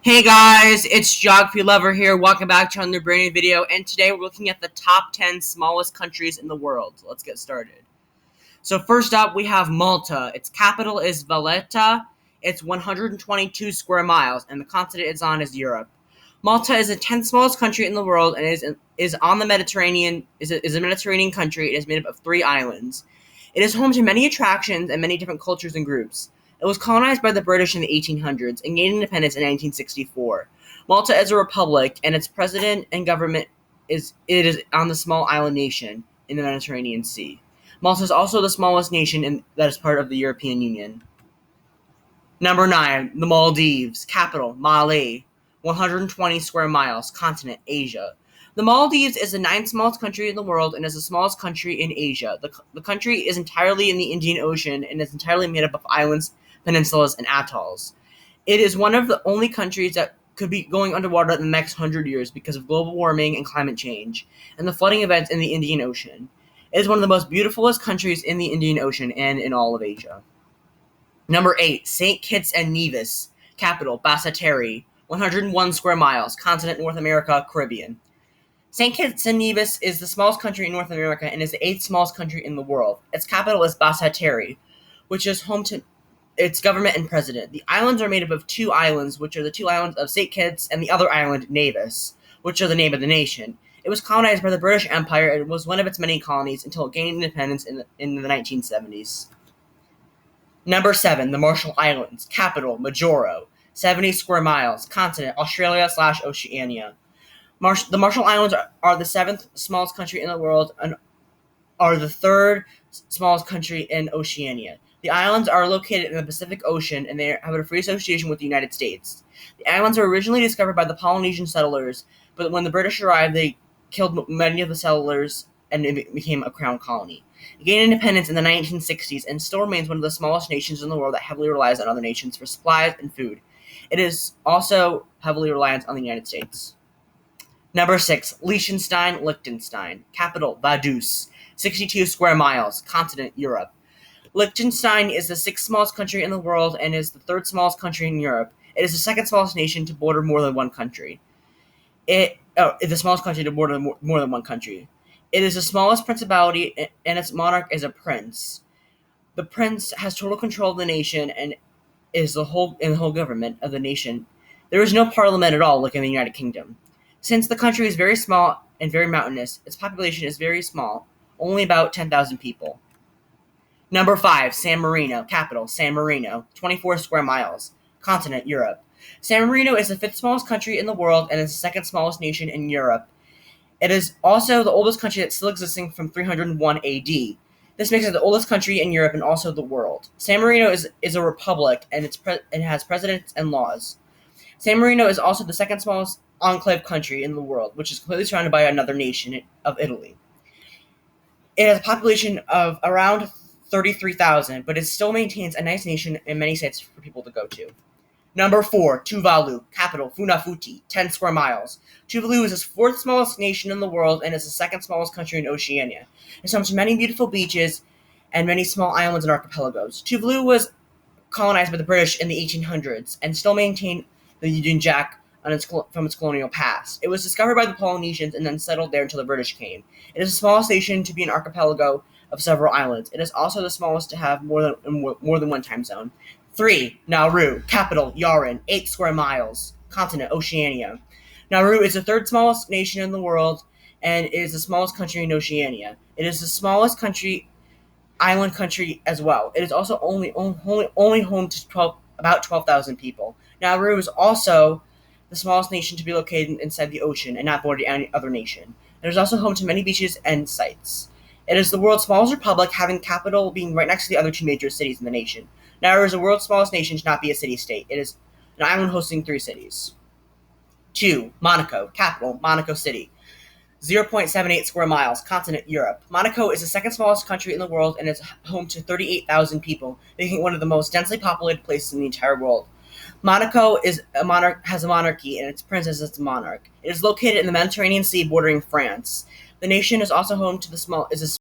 Hey guys, it's Geography Lover here. Welcome back to another brand new video, and today we're looking at the top 10 smallest countries in the world. Let's get started. So first up, we have Malta. Its capital is Valletta. It's 122 square miles, and the continent it's on is Europe. Malta is the 10th smallest country in the world and is on the Mediterranean. Is a Mediterranean country. It is made up of 3 islands. It is home to many attractions and many different cultures and groups. It was colonized by the British in the 1800s and gained independence in 1964. Malta is a republic, and its president and government is on the small island nation in the Mediterranean Sea. Malta is also the smallest nation that is part of the European Union. Number 9, the Maldives. Capital, Male. 120 square miles. Continent, Asia. The Maldives is the 9th smallest country in the world and is the smallest country in Asia. The country is entirely in the Indian Ocean and is entirely made up of islands, peninsulas, and atolls. It is one of the only countries that could be going underwater in the next 100 years because of global warming and climate change and the flooding events in the Indian Ocean. It is one of the most beautifulest countries in the Indian Ocean and in all of Asia. Number 8, St. Kitts and Nevis. Capital, Basseterre. 101 square miles. Continent, North America, Caribbean. St. Kitts and Nevis is the smallest country in North America and is the 8th smallest country in the world. Its capital is Basseterre, which is home to its government and president. The islands are made up of 2 islands, which are the 2 islands of St. Kitts and the other island, Nevis, which are the name of the nation. It was colonized by the British Empire and was one of its many colonies until it gained independence in the 1970s. Number 7, the Marshall Islands. Capital, Majuro. 70 square miles. Continent, Australia/Oceania. The Marshall Islands are the 7th smallest country in the world and are the 3rd smallest country in Oceania. The islands are located in the Pacific Ocean, and they have a free association with the United States. The islands were originally discovered by the Polynesian settlers, but when the British arrived, they killed many of the settlers, and it became a crown colony. It gained independence in the 1960s and still remains one of the smallest nations in the world that heavily relies on other nations for supplies and food. It is also heavily reliant on the United States. Number 6, Liechtenstein. Capital, Vaduz. 62 square miles. Continent, Europe. Liechtenstein is the 6th smallest country in the world and is the 3rd smallest country in Europe. It is the 2nd smallest nation to border more than one country. It is the smallest country to border more than one country. It is the smallest principality, and its monarch is a prince. The prince has total control of the nation and is the whole government of the nation. There is no parliament at all, like in the United Kingdom. Since the country is very small and very mountainous, its population is very small, only about 10,000 people. Number 5, San Marino. Capital, San Marino. 24 square miles. Continent, Europe. San Marino is the 5th smallest country in the world and is the 2nd smallest nation in Europe. It is also the oldest country that's still existing from 301 AD. This makes it the oldest country in Europe and also the world. San Marino is a republic, and it has presidents and laws. San Marino is also the 2nd smallest enclave country in the world, which is completely surrounded by another nation of Italy. It has a population of around 33,000, but it still maintains a nice nation and many sites for people to go to. Number 4, Tuvalu. Capital, Funafuti. 10 square miles. Tuvalu is the 4th smallest nation in the world and is the 2nd smallest country in Oceania. It's home to many beautiful beaches and many small islands and archipelagos. Tuvalu was colonized by the British in the 1800s and still maintained the Union Jack from its colonial past. It was discovered by the Polynesians and then settled there until the British came. It is the smallest nation to be an archipelago of several islands. It is also the smallest to have more than one time zone. 3, Nauru. Capital, Yaren. 8 square miles. Continent, Oceania. Nauru is the 3rd smallest nation in the world and is the smallest country in Oceania. It is the smallest island country as well. It is also only home to about 12,000 people. Nauru is also the smallest nation to be located inside the ocean and not bordered to any other nation. It is also home to many beaches and sites. It is the world's smallest republic, having capital being right next to the other 2 major cities in the nation. Nauru is the world's smallest nation to not be a city-state. It is an island hosting 3 cities. 2, Monaco. Capital, Monaco City. 0.78 square miles. Continent, Europe. Monaco is the 2nd smallest country in the world and is home to 38,000 people, making it one of the most densely populated places in the entire world. Monaco has a monarchy, and its prince is its monarch. It is located in the Mediterranean Sea bordering France. The nation is also home to the